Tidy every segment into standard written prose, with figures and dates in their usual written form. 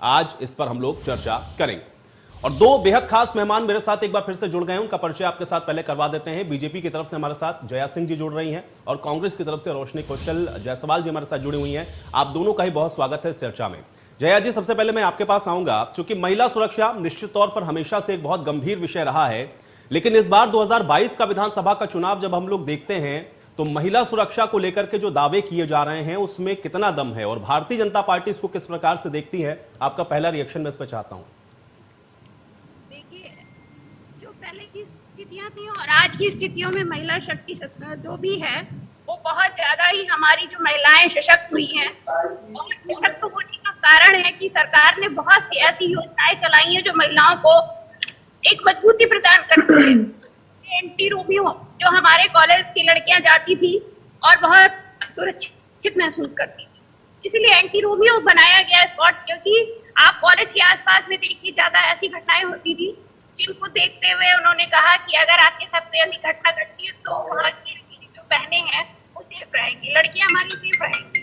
आज इस पर हम लोग चर्चा करेंगे। और दो बेहद खास मेहमान मेरे साथ एक बार फिर से जुड़ गए हैं, उनका परिचय आपके साथ पहले करवा देते हैं। बीजेपी की तरफ से हमारे साथ जया सिंह जी जुड़ रही हैं और कांग्रेस की तरफ से रोशनी कौशल जायसवाल जी हमारे साथ जुड़ी हुई हैं। आप दोनों का ही बहुत स्वागत है इस चर्चा में। जया जी, सबसे पहले मैं आपके पास आऊंगा, क्योंकि महिला सुरक्षा निश्चित तौर पर हमेशा से एक बहुत गंभीर विषय रहा है, लेकिन इस बार 2022 का विधानसभा का चुनाव जब हम लोग देखते हैं तो महिला सुरक्षा को लेकर के जो दावे किए जा रहे हैं उसमें कितना दम है और भारतीय जनता पार्टी इसको किस प्रकार से देखती है? आपका पहला रिएक्शन मैं इस पर चाहता हूं। देखिए, जो पहले की स्थितियां थी और आज की स्थितियों में महिला शक्ति जो भी है वो बहुत ज्यादा ही हमारी जो महिलाएं सशक्त हुई हैं। और सशक्त होने का कारण है कि सरकार ने बहुत सी ऐसी योजनाएं चलाई हैं जो महिलाओं को एक मजबूती प्रदान करती है। एंटी रोमियो जो हमारे कॉलेज की लड़कियां जाती थी और बहुत सुरक्षित महसूस करती थी, इसलिए एंटी रोमियो बनाया गया स्पॉट, क्योंकि आप कॉलेज के आसपास में देखिए ज्यादा ऐसी घटनाएं होती थी जिनको देखते हुए उन्होंने कहा कि अगर आपके साथ कोई ऐसी घटना घटती है तो वहाँ की जो बहनें हैं वो सेफ रहेंगी, लड़कियां हमारी सेफ रहेंगी।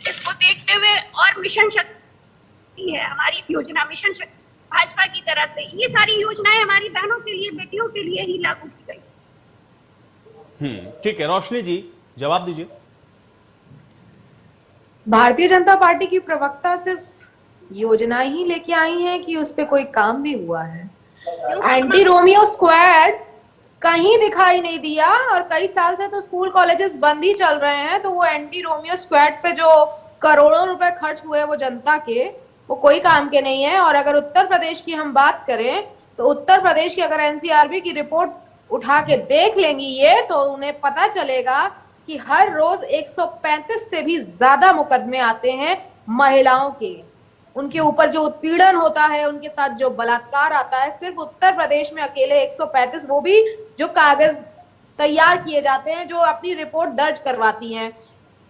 इसको देखते हुए और मिशन शक्ति है हमारी योजना, मिशन शक्ति भाजपा की तरफ से ये सारी योजनाएं हमारी बहनों के लिए, बेटियों के लिए ही लागू की गई। ठीक है, रोशनी जी जवाब दीजिए। भारतीय जनता पार्टी की प्रवक्ता सिर्फ योजना ही लेके आई है कि उस पे कोई काम भी हुआ है? एंटी रोमियो स्क्वाड कहीं दिखाई नहीं दिया और कई साल से तो स्कूल कॉलेजेस बंद ही चल रहे हैं, तो वो एंटी रोमियो स्क्वाड पे जो करोड़ों रुपए खर्च हुए वो जनता के, वो कोई काम के नहीं है। और अगर उत्तर प्रदेश की हम बात करें तो उत्तर प्रदेश की अगर एनसीआरबी की रिपोर्ट उठा के देख लेंगी ये, तो उन्हें पता चलेगा कि हर रोज 135 से भी ज्यादा मुकदमे आते हैं महिलाओं के, उनके ऊपर जो उत्पीड़न होता है, उनके साथ जो बलात्कार आता है। सिर्फ उत्तर प्रदेश में अकेले 135, वो भी जो कागज तैयार किए जाते हैं, जो अपनी रिपोर्ट दर्ज करवाती हैं।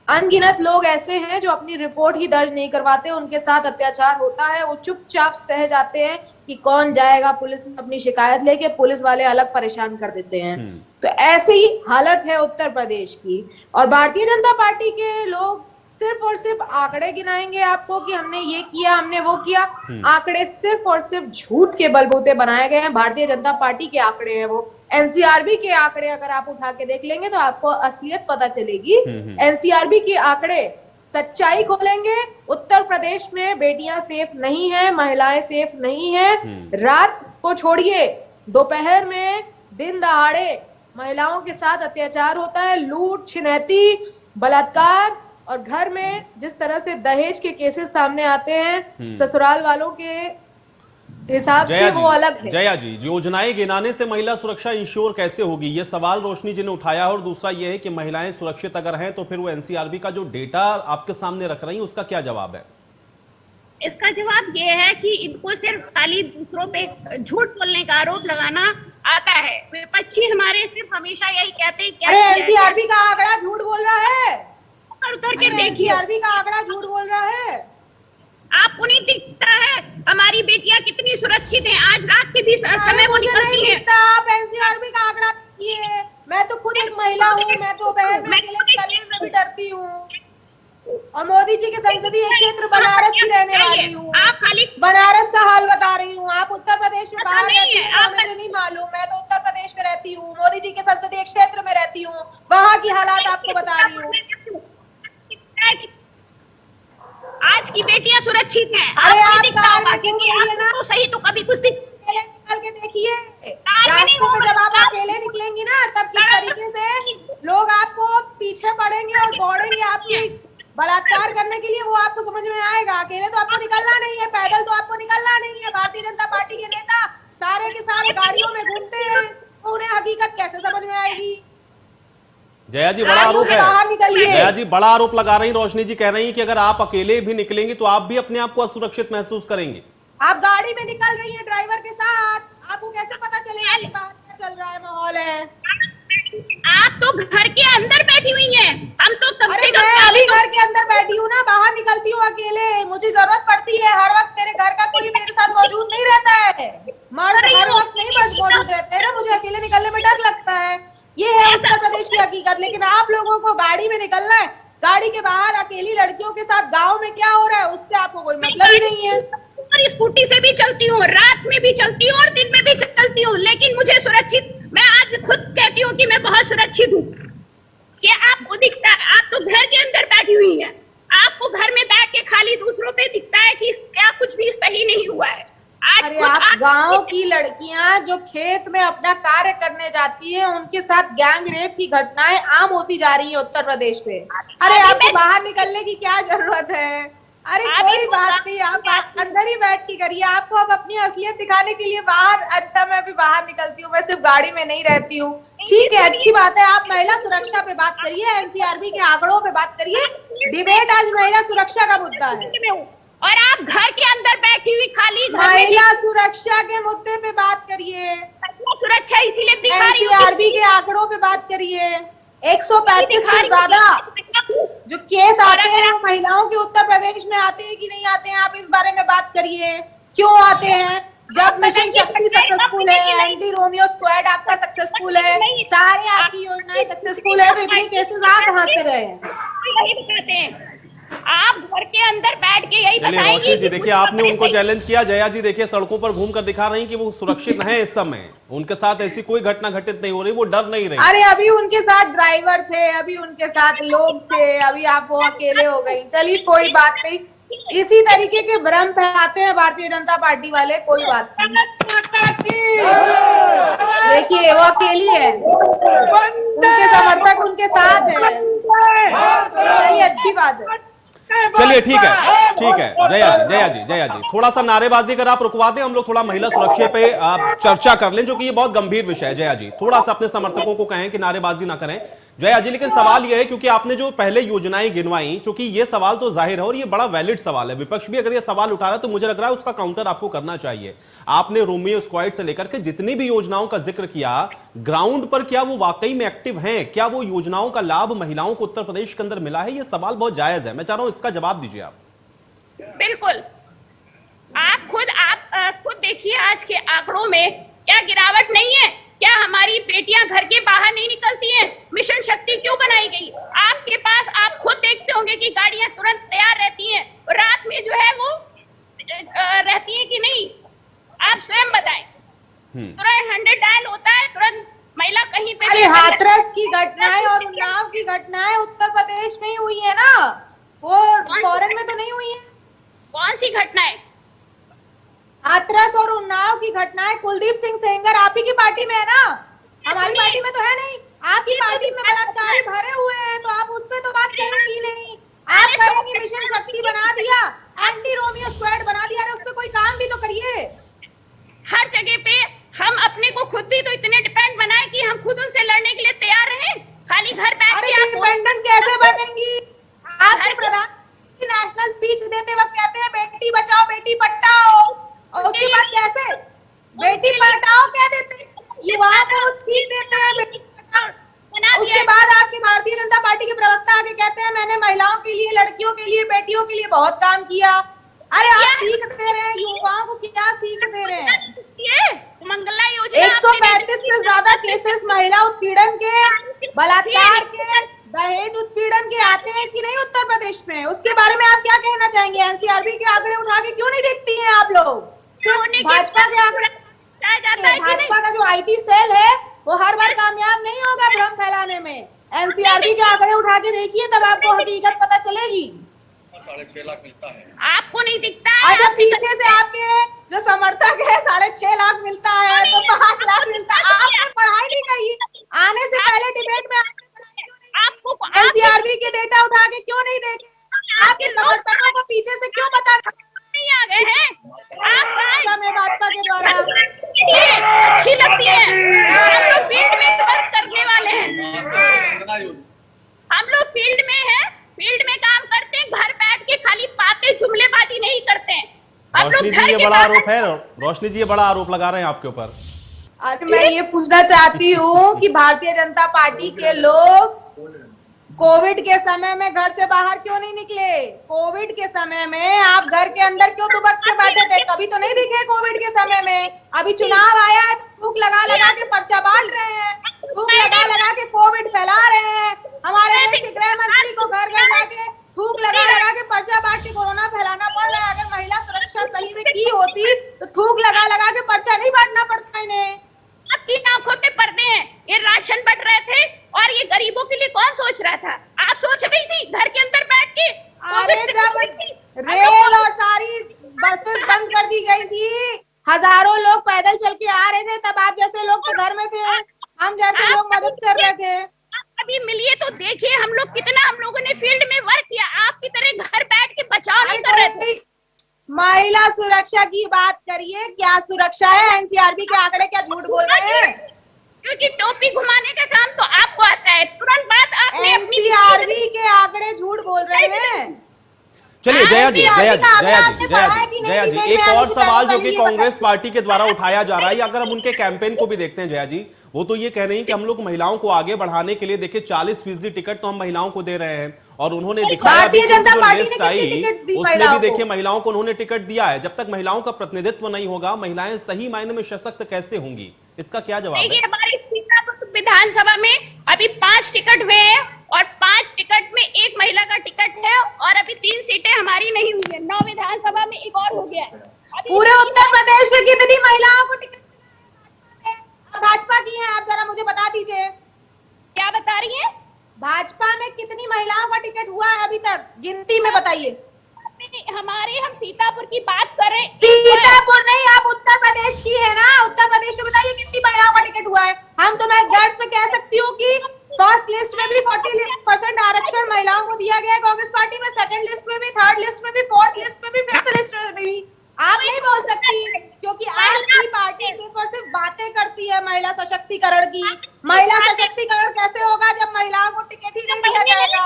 अनगिनत लोग ऐसे हैं जो अपनी रिपोर्ट ही दर्ज नहीं करवाते, उनके साथ अत्याचार होता है, वो चुपचाप सह जाते हैं कि कौन जाएगा पुलिस में अपनी शिकायत लेके, पुलिस वाले अलग परेशान कर देते हैं। तो ऐसी ही हालत है उत्तर प्रदेश की। और भारतीय जनता पार्टी के लोग सिर्फ और सिर्फ आंकड़े गिनाएंगे आपको कि हमने ये किया, हमने वो किया। आंकड़े सिर्फ और सिर्फ झूठ के बलबूते बनाए गए हैं। भारतीय जनता पार्टी के आंकड़े हैं वो। एनसीआरबी के आंकड़े अगर आप उठा के देख लेंगे तो आपको असलियत पता चलेगी। एनसीआरबी के आंकड़े सच्चाई खोलेंगे। उत्तर प्रदेश में बेटियां सेफ नहीं है, महिलाएं सेफ नहीं है। रात को छोड़िए, दोपहर में दिन दहाड़े महिलाओं के साथ अत्याचार होता है, लूट, छिनैती, बलात्कार। और घर में जिस तरह से दहेज के केसेस सामने आते हैं ससुराल वालों के हिसाब से, वो अलग है। जया जी, योजनाएं गिनाने से महिला सुरक्षा इंश्योर कैसे होगी, ये सवाल रोशनी जी ने उठाया। और दूसरा ये है कि महिलाएं सुरक्षित अगर हैं तो फिर वो एनसीआरबी का जो डेटा आपके सामने रख रही है उसका क्या जवाब है? इसका जवाब ये है कि इनको सिर्फ खाली दूसरों पे झूठ बोलने का आरोप लगाना आता है। विपक्षी हमारे सिर्फ हमेशा यही कहते हैं अरे एनसीआरबी का आंकड़ा झूठ बोल रहा है, उतर के देखिए, एनसीआरबी का आंकड़ा झूठ बोल रहा है। आपको नहीं दिखता है हमारी बेटियां कितनी सुरक्षित हैं? आज रात के भी समय वो निकलती हैं। आप एनसीआरबी का आंकड़ा देखिए। मैं तो खुद एक महिला हूँ, मैं तो दोपहर में अकेले निकलने में भी डरती हूँ। और मोदी जी के संसदीय क्षेत्र बनारस की रहने वाली हूँ। आप खाली बनारस का हाल बता रही हूँ। आप उत्तर प्रदेश में बाहर रहती हैं, मुझे नहीं मालूम। मैं तो उत्तर प्रदेश में रहती हूँ, मोदी जी के संसदीय क्षेत्र में रहती हूँ, वहाँ की हालात आपको बता रही हूँ। आज की बेटियां सुरक्षित हैं। अरे आप तो सही तो कभी कुछ निकल के देखिए, रास्तों पे जब आप अकेले निकलेंगी ना तब किस तरीके से लोग आपको पीछे पड़ेंगे और दौड़ेंगे आपकी बलात्कार करने के लिए, वो आपको समझ में आएगा। अकेले तो आपको निकलना नहीं है, पैदल तो आपको निकलना नहीं है। भारतीय जनता पार्टी के नेता सारे के सारे गाड़ियों में घूमते हैं, तो उन्हें हकीकत कैसे समझ में आएगी? जया जी बड़ा आरोप है, जया जी बड़ा आरोप लगा रही। रोशनी जी कह रही हैं कि अगर आप अकेले भी निकलेंगी तो आप भी अपने आप को असुरक्षित महसूस करेंगे। आप गाड़ी में निकल रही हैं ड्राइवर के साथ, आपको कैसे पता चलेगा कि बाहर क्या चल रहा है, माहौल है? आप तो घर के अंदर बैठी हुई हैं, हम तो कम से कम मैं अभी घर के अंदर बैठी हूँ ना, बाहर निकलती हूँ अकेले। मुझे जरूरत पड़ती है, हर वक्त मेरे घर का कोई मेरे साथ मौजूद नहीं रहता है। मर्द हर वक्त नहीं मौजूद रहते हैं ना, मुझे अकेले निकलने में डर लगता है। ये है उत्तर प्रदेश की हकीकत। लेकिन आप लोगों को गाड़ी में निकलना है, गाड़ी के बाहर अकेली लड़कियों के साथ गांव में क्या हो रहा है उससे आपको कोई मतलब ही नहीं है। भी चलती हूँ, रात में भी चलती हूँ और दिन में भी चलती हूँ, लेकिन मुझे सुरक्षित, मैं आज खुद कहती हूँ कि मैं बहुत सुरक्षित हूँ। कि आपको दिखता है, आप तो घर के अंदर बैठी हुई हैं, आपको घर में बैठ के खाली दूसरों पे दिखता है कि क्या कुछ भी सही नहीं हुआ है। आज अरे आप गांव की लड़कियां जो खेत में अपना कार्य करने जाती हैं, उनके साथ गैंग रेप की घटनाएं आम होती जा रही है उत्तर प्रदेश में। अरे आपको बाहर निकलने की क्या जरूरत है? अरे कोई बात नहीं, आप अंदर ही बैठ के करिए। आपको अब अपनी असलियत दिखाने के लिए बाहर, अच्छा मैं भी बाहर निकलती हूँ, मैं सिर्फ गाड़ी में नहीं रहती हूँ, ठीक है, अच्छी बात है। आप महिला सुरक्षा पे बात करिए, एनसीआरबी के आंकड़ों पे बात करिए। डिबेट आज महिला सुरक्षा का मुद्दा है और आप घर के अंदर बैठी हुई खाली महिला सुरक्षा के मुद्दे पे बात करिए, सुरक्षा इसीलिए दिखा रही हूँ। एनसीआरबी के आंकड़ों पे बात करिए। 135 से ज्यादा जो केस आते हैं महिलाओं के उत्तर प्रदेश में आते हैं कि नहीं आते हैं, आप इस बारे में बात करिए। क्यों आते हैं? जब मिशन शक्ति सक्सेसफुल है, एंटी रोमियो स्क्वाड आपका सक्सेसफुल है, सारे आपकी योजनाएं सक्सेसफुल है, तो इतने केसेस आ कहां से रहे हैं? यही बताते हैं, आप घर के अंदर बैठ के यही चलिए रोशनी जी, देखिए आपने उनको चैलेंज किया। जया जी देखिए सड़कों पर घूमकर दिखा रही कि वो सुरक्षित हैं इस समय, उनके साथ ऐसी कोई घटना घटित नहीं हो रही, वो डर नहीं रही। अरे अभी उनके साथ ड्राइवर थे, अभी उनके साथ लोग थे, अभी आप वो अकेले हो गई। चलिए कोई बात नहीं, इसी तरीके के भ्रम फैलाते हैं भारतीय जनता पार्टी वाले, कोई बात नहीं। देखिए वो अकेली है, उनके समर्थक उनके साथ है, चलिए अच्छी बात है। चलिए ठीक है जया जी थोड़ा सा नारेबाजी अगर आप रुकवा दें, हम लोग थोड़ा महिला सुरक्षा पे चर्चा कर लें, जो कि ये बहुत गंभीर विषय है। जया जी थोड़ा सा अपने समर्थकों को कहें कि नारेबाजी ना करें। जया जी लेकिन सवाल यह है, क्योंकि आपने जो पहले योजनाएं गिनवाई, क्योंकि ये सवाल तो जाहिर है और ये बड़ा वैलिड सवाल है, विपक्ष भी अगर ये सवाल उठा रहा है तो मुझे लग रहा है उसका काउंटर आपको करना चाहिए। आपने रोमियो स्क्वाड से लेकर के जितनी भी योजनाओं का जिक्र किया, ग्राउंड पर क्या वो वाकई में एक्टिव हैं? क्या वो योजनाओं का लाभ महिलाओं को उत्तर प्रदेश के अंदर मिला है? ये सवाल बहुत जायज है, मैं चाह रहा हूं इसका जवाब दीजिए आप। बिल्कुल, आप खुद देखिए आज के आंकड़ों में क्या गिरावट नहीं है? क्या हमारी बेटियां घर के बाहर नहीं निकलती हैं? मिशन शक्ति क्यों बनाई गई? आपके पास आप खुद देखते होंगे कि गाड़ियां तुरंत तैयार रहती हैं, रात में जो है वो रहती है कि नहीं, आप स्वयं बताएं। तुरंत 100 डायल होता है, तुरंत महिला कहीं पे। अरे हाथरस की घटनाएं और उन्नाव की घटनाएं उत्तर प्रदेश में ही हुई है ना, वो फॉरेन में तो नहीं हुई है। कौन सी घटनाएं? हाथरस और उन्नाव की घटनाएं। कुलदीप सिंह सेंगर आप ही की पार्टी में है ना, हमारी पार्टी में तो है नहीं। आपकी पार्टी में बलात्कार भरे हुए हैं, तो आप उस पे तो बात करेंगी नहीं। आप करेंगी मिशन शक्ति बना दिया, एंटी रोमियो स्क्वाड बना दिया, उस पे कोई काम भी तो करिए। हर जगह पे हम अपने को खुद भी तो इतने डिपेंड बनाए कि हम खुद उनसे लड़ने के लिए तैयार रहे। खाली घर बैठ के आप डिपेंडेंट कैसे बनेंगी? आपके प्रधानमंत्री नेशनल स्पीच देते वक्त कहते हैं बेटी बचाओ बेटी पढ़ाओ, और उसके बाद कैसे बेटी पढ़ाओ कह देते हैं, युवाओं को स्पीच देते हैं बेटी पढ़ाओ, उसके बाद आपके भारतीय जनता पार्टी के प्रवक्ता आके कहते हैं मैंने महिलाओं के लिए, लड़कियों के लिए, बेटियों के लिए बहुत काम किया। अरे आप सीख दे रहे हैं युवाओं को, क्या सीख दे रहे हैं? मंगला योजना 135 से ज्यादा केसेस महिला उत्पीड़न के, बलात्कार के, दहेज उत्पीड़न के आते हैं कि नहीं उत्तर प्रदेश में? उसके बारे में आप क्या कहना चाहेंगे? एनसीआरबी के आंकड़े उठा के क्यों नहीं देखती हैं आप लोग? सिर्फ भाजपा के आंकड़े, भाजपा का जो आईटी सेल है वो हर बार कामयाब नहीं होगा भ्रम फैलाने में। एनसीआरबी के आंकड़े उठा के देखिए, तब आपको हकीकत पता चलेगी। 6.5 लाख मिलता है, आपको नहीं दिखता है? अच्छा पीछे से आपके जो समर्थक है 6.5 लाख मिलता है तो 5 लाख मिलता है। आपने पढ़ाई नहीं करी, आने से पहले डिबेट में आपको एनसीआरबी के डेटा उठा के क्यों नहीं देखे? आपके समर्थकों को पीछे से क्यों बता नहीं आ गए हैं? आप में भाजपा के द्वारा अच्छी लगती है, हम लोग फील्ड में वर्क करने वाले हैं, हम लोग फील्ड में हैं, फील्ड में काम करते हैं, घर बैठ के खाली बातें जुमलेबाजी नहीं करते हैं। रोशनी जी ये बड़ा आरोप है, रोशनी जी ये बड़ा आरोप लगा रहे हैं आपके ऊपर। आज मैं ये पूछना चाहती हूँ कि भारतीय जनता पार्टी के लोग कोविड के समय में घर से बाहर क्यों नहीं निकले? कोविड के समय में आप घर के अंदर क्यों दुबक के बैठे थे? कभी तो नहीं दिखे कोविड के समय में। अभी चुनाव आया है तो थूक लगा लगा के पर्चा बांट रहे हैं, थूक लगा लगा के कोविड फैला रहे हैं। हमारे देश के गृह मंत्री को घर घर जाके थूक लगा लगा के पर्चा बांट के कोरोना फैलाना पड़ रहा है। अगर महिला सुरक्षा सही में की होती तो थूक लगा लगा के पर्चा नहीं बांटना पड़ता इन्हें। आपकी आंखों पे पर्दे हैं। ये राशन बट रहे थे और ये गरीबों के लिए कौन सोच रहा था? आप सोच रही थी घर के अंदर बैठ के? अरे जब रेल और सारी बसेस बंद कर दी गई थी, हजारों लोग पैदल चल के आ रहे थे, तब आप जैसे लोग तो घर में थे, हम जैसे लोग मदद कर रहे थे। अभी मिलिए तो देखिए हम लोगों ने फील्ड में वर्क किया। आपकी तरह घर बैठ के बचाव नहीं कर रहे थे। महिला सुरक्षा की बात करिए, क्या सुरक्षा है? एनसीआरबी के आंकड़े क्या झूठ बोल रहे हैं? क्योंकि टोपी घुमाने का काम तो आपको आता है। तुरंत बाद आपने एनसीआरबी के आंकड़े झूठ बोल रहे हैं। चलिए जया जी एक और सवाल जो कि कांग्रेस पार्टी के द्वारा उठाया जा रहा है, अगर हम उनके कैंपेन को भी देखते हैं जया जी, वो तो ये कह रही हैं कि हम लोग महिलाओं को आगे बढ़ाने के लिए देखिए 40% टिकट तो हम महिलाओं को दे रहे हैं, और उन्होंने दिखाया भी कि जो लिस्ट आई उसमें भी देखिए महिलाओं को उन्होंने टिकट दिया है। जब तक महिलाओं का प्रतिनिधित्व नहीं होगा, महिलाएं सही मायने में सशक्त कैसे होंगी? इसका क्या जवाब है? हमारी सीतापुर विधानसभा में अभी 5 टिकट हुए हैं और 5 टिकट में एक महिला का टिकट है, और अभी 3 सीटें हमारी नहीं हुई है। 9 विधानसभा में एक और हो गया है। पूरे उत्तर प्रदेश में कितनी महिलाओं को टिकट भाजपा की है? आप जरा मुझे बता दीजिए। क्या बता रही है? भाजपा में कितनी महिलाओं का टिकट हुआ है अभी तक? गिनती में बताइए। हम सीतापुर की बात कर रहे हैं। सीतापुर नहीं, आप उत्तर प्रदेश की है ना? उत्तर प्रदेश में बताइए कितनी महिलाओं का टिकट हुआ है। हम तो मैं गर्व से कह सकती हूँ कि फर्स्ट लिस्ट में भी 40% आरक्षण महिलाओं को दिया गया है कांग्रेस पार्टी में, सेकंड लिस्ट में भी, थर्ड लिस्ट में भी, फोर्थ लिस्ट में भी, फिफ्थ लिस्ट में भी। आप नहीं बोल सकती क्योंकि आपकी पार्टी सिर्फ और सिर्फ बातें करती है महिला सशक्तिकरण की। महिला सशक्तिकरण कैसे होगा जब महिलाओं को टिकट ही नहीं दिया जाएगा?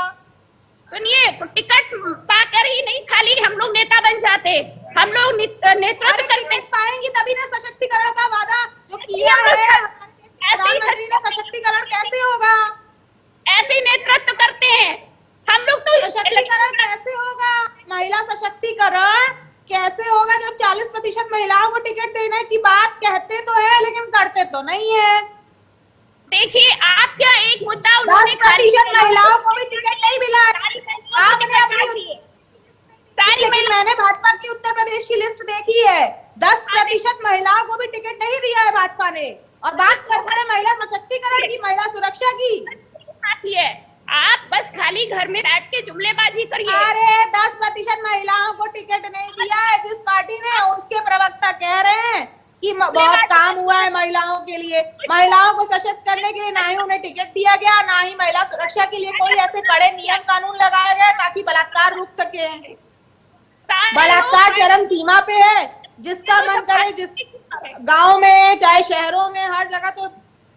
सुनिए, टिकट पाकर ही नहीं खाली हम लोग नेता बन जाते, हम लोग नेतृत्व करते पाएंगी तभी ना। सशक्तिकरण का वादा जो किया है प्रधानमंत्री ने, सशक्तिकरण कैसे होगा? ऐसे नेतृत्व करते हैं हम लोग। तो सशक्तिकरण कैसे होगा? महिला सशक्तिकरण कैसे होगा जब 40% महिलाओं को टिकट देने की बात कहते तो है लेकिन करते तो नहीं है। देखिए, आप क्या एक मुद्दा 10% महिलाओं को भी टिकट नहीं मिला है। आपने अपनी लेकिन मैंने भाजपा की उत्तर प्रदेश की लिस्ट देखी है, 10% महिलाओं को भी टिकट नहीं दिया है भाजपा ने। और बात करते हैं महिला सशक्तिकरण की, महिला सुरक्षा की। है आप बस खाली घर में बैठ के जुमलेबाजी करिए। अरे 10% महिलाओं को टिकट नहीं दिया है जिस पार्टी ने, उसके प्रवक्ता कह रहे हैं कि बहुत काम हुआ है महिलाओं के लिए। महिलाओं को सशक्त करने के लिए ना ही उन्हें टिकट दिया गया, ना ही महिला सुरक्षा के लिए कोई ऐसे कड़े नियम कानून लगाया गया ताकि बलात्कार रुक सके। बलात्कार चरम सीमा पे है। जिसका मन करे, जिस गांव में चाहे शहरों में, हर जगह तो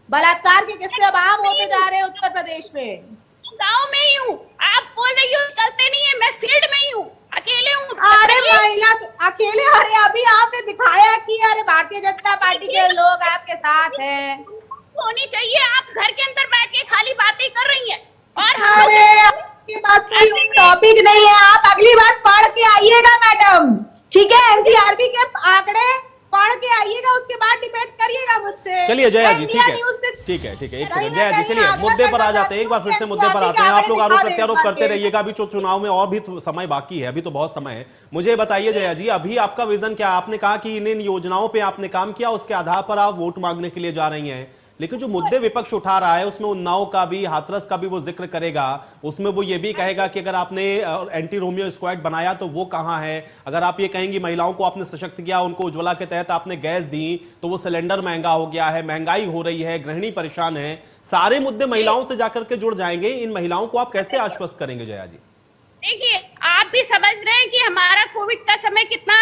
बलात्कार के किस्से अब आम होते जा रहे हैं उत्तर प्रदेश में। गांव में ही हूँ, आप बोल रही हो निकलते नहीं है, मैं फील्ड में ही हूँ, अकेले हूँ। अरे महिला अकेले, अरे अभी आपने दिखाया कि अरे भारतीय जनता पार्टी के लोग आपके साथ हैं। होनी चाहिए। आप घर के अंदर बैठ के खाली बातें कर रही हैं। और अरे आपके पास कोई टॉपिक नहीं है। आप अगली बार पढ़ के आइएगा मैडम, ठीक है? एनसीआरबी के आंकड़े पढ़ के आइएगा, उसके बाद डिबेट करिएगा मुझसे। चलिए जया जी, ठीक है एक सेकंड जया जी, चलिए मुद्दे पर आ जाते हैं। एक बार फिर से मुद्दे पर आते हैं। आप लोग आरोप प्रत्यारोप करते रहिएगा, अभी चुनाव में और भी समय बाकी है, अभी तो बहुत समय है। मुझे बताइए जया जी, अभी आपका विजन क्या? आपने कहा कि इन योजनाओं पे आपने काम किया, उसके आधार पर आप वोट मांगने के लिए जा रही हैं, लेकिन जो मुद्दे विपक्ष उठा रहा है उसमें उन्नाव का भी, हाथरस का भी वो जिक्र करेगा। उसमें वो ये भी कहेगा कि अगर आपने एंटी रोमियो स्क्वाड बनाया तो वो कहां है? अगर आप ये कहेंगी महिलाओं को आपने सशक्त किया, उनको उज्ज्वला के तहत आपने गैस दी, तो वो सिलेंडर महंगा हो गया है, महंगाई हो रही है, गृहिणी परेशान है। सारे मुद्दे महिलाओं से जाकर के जुड़ जाएंगे। इन महिलाओं को आप कैसे आश्वस्त करेंगे जया जी? देखिए, आप भी समझ रहे हैं कि हमारा कोविड का समय कितना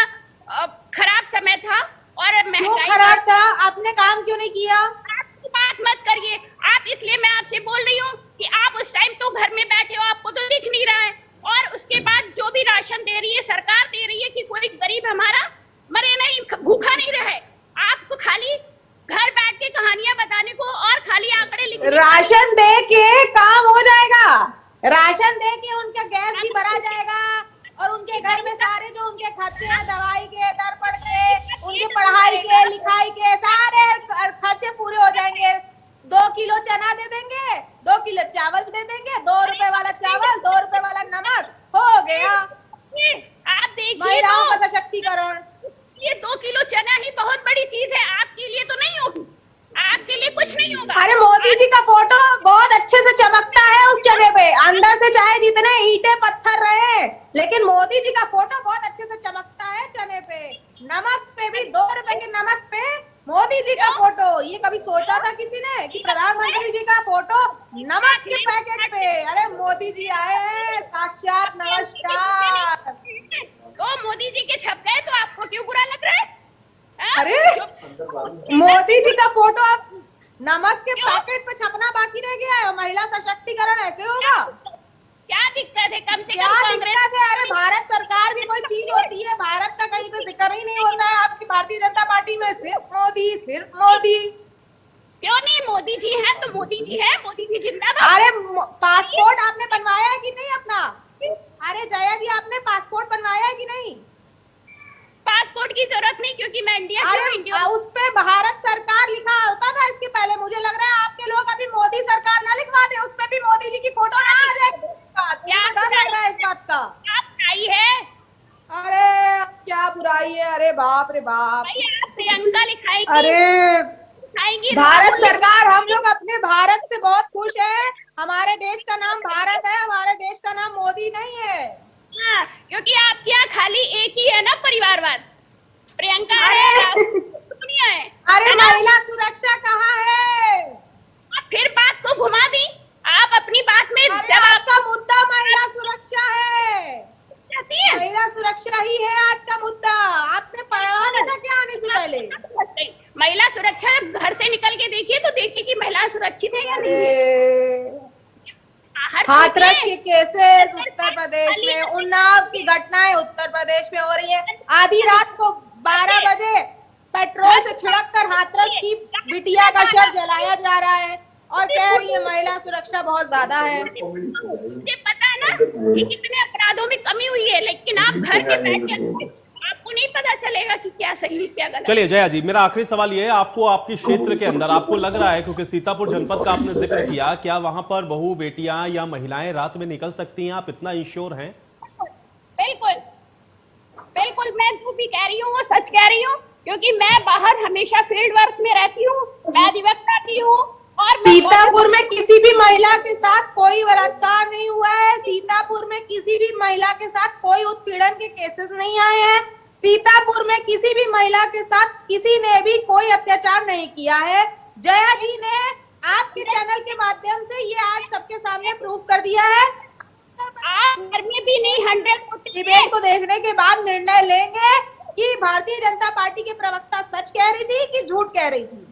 खराब समय था और महंगाई खराब था। आपने काम क्यों नहीं किया? बात मत करिए आप, इसलिए मैं आपसे बोल रही हूँ कि आप उस टाइम तो घर में बैठे हो, आपको तो दिख नहीं रहा है। और उसके बाद जो भी राशन दे रही है सरकार, दे रही है कि कोई गरीब हमारा मरे नहीं, भूखा नहीं रहे। आपको खाली घर बैठ के कहानियां बताने को और खाली आंकड़े लिखने। राशन दे के काम हो जाएगा, राशन दे के उनका गैस भी भरा जाएगा और उनके घर में सारे जो उनके खर्चे हैं, दवाई के, दर्पण के, उनकी पढ़ाई के, लिखाई के, सारे खर्चे पूरे हो जाएंगे। 2 किलो चना दे देंगे, 2 किलो चावल दे देंगे, 2 रुपए वाला चावल, 2 रुपए वाला नमक, हो भी बहुत बड़ी चीज है, आपके लिए तो नहीं होगी, आपके लिए कुछ नहीं होगा। अरे मोदी जी का फोटो बहुत अच्छे से चमकता है उस जगह पे, अंदर से चाहे जितने ईंटें पत्थर रहे, लेकिन मोदी जी का फोटो बहुत अच्छे से चमकता है चने पे। नमक पे भी 2 रुपए के नमक पे मोदी जी का फोटो। ये कभी सोचा था किसी ने कि प्रधानमंत्री जी का फोटो नमक के पैकेट पे? अरे मोदी जी आए हैं, साक्षात नमस्कार। तो मोदी जी के छप गए तो आपको क्यों बुरा लग रहा है? हाँ? अरे मोदी जी का फोटो अब नमक के पैकेट पे छपना बाकी रह गया है और महिला सशक्तिकरण ऐसे होगा? क्या दिक्कत है? कम से क्या कम कांग्रेस दिक्कत है? अरे भारत सरकार भी कोई चीज होती है, भारत का कहीं पे जिक्र ही नहीं होता है आपकी भारतीय जनता पार्टी में। सिर्फ मोदी, सिर्फ मोदी। क्यों नहीं? मोदी जी हैं तो मोदी जी है, मोदी जी जिंदाबाद। अरे पासपोर्ट आपने बनवाया है कि नहीं अपना? अरे जया जी आपने पासपोर्ट बनवाया है कि नहीं? पासपोर्ट की जरूरत नहीं, क्योंकि मैं इंडिया की हूँ, इंडिया अरे उस पे भारत सरकार लिखा होता था इसके पहले। मुझे लग रहा है आपके लोग अभी मोदी सरकार ना लिखवा दे, उस पे भी मोदी जी की फोटो ना आ जाए। क्या डर लग रहा है इस बात का? आप आई है अरे क्या बुराई है? अरे बाप रे बाप। भाई, आप प्रियंका लिखाएंगी, अरे लिखाएंगी भारत सरकार, हम लोग अपने भारत से बहुत खुश हैं। हमारे देश का नाम भारत है, हमारे देश का नाम मोदी नहीं है। हाँ, क्योंकि आपके यहाँ खाली एक ही है ना परिवारवाद। प्रियंका है, अरे दुनिया है। अरे महिला सुरक्षा कहाँ है? आप फिर बात को घुमा दी, आप अपनी बात में अरे जवाब आज का मुद्दा महिला सुरक्षा है, चाहती है। महिला सुरक्षा ही है आज का मुद्दा। आपने पढ़ा नहीं था क्या आने से पहले? महिला सुरक्षा, घर से निकल के देखिए तो देखिए कि महिला सुरक्षित है या नहीं है। हाथरस के केसेस उत्तर प्रदेश में, उन्नाव की घटनाएं उत्तर प्रदेश में हो रही है। आधी रात को 12 बजे पेट्रोल से छिड़क कर हाथरस की बिटिया का शव जलाया जा रहा है और कह रही है महिला सुरक्षा बहुत ज्यादा है। मुझे पता है ना कि कितने अपराधों में कमी हुई है, लेकिन आप घर के बैठ आपको नहीं पता चलेगा कि क्या सही क्या गलत। चलिए जया जी, मेरा आखिरी सवाल ये है, आपको आपके क्षेत्र के अंदर आपको लग रहा है, क्योंकि सीतापुर जनपद का आपने जिक्र किया, क्या वहां पर बहू बेटियां या महिलाएं रात में निकल सकती हैं? आप इतना इंश्योर हैं? बिल्कुल बिल्कुल, मैं जो भी कह रही हूँ वो सच कह रही हूँ, क्योंकि मैं बाहर हमेशा फील्ड वर्क में रहती हूँ, मैं अधिवक्ता भी हूँ। और सीतापुर में किसी भी महिला के साथ कोई बलात्कार नहीं हुआ है। सीतापुर में किसी भी महिला के साथ कोई उत्पीड़न के केसेस नहीं आए हैं। सीतापुर में किसी भी महिला के साथ किसी ने भी कोई अत्याचार नहीं किया है। जया जी ने आपके चैनल के माध्यम से ये आज सबके सामने प्रूव कर दिया है। आप घर में भी नहीं 100 डिबेट को देखने के बाद निर्णय लेंगे कि भारतीय जनता पार्टी के प्रवक्ता सच कह रही थी कि झूठ कह रही थी।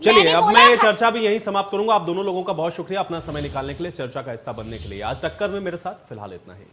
चलिए अब मैं ये चर्चा भी यहीं समाप्त करूंगा। आप दोनों लोगों का बहुत शुक्रिया अपना समय निकालने के लिए, चर्चा का हिस्सा बनने के लिए। आज टक्कर में मेरे साथ फिलहाल इतना ही।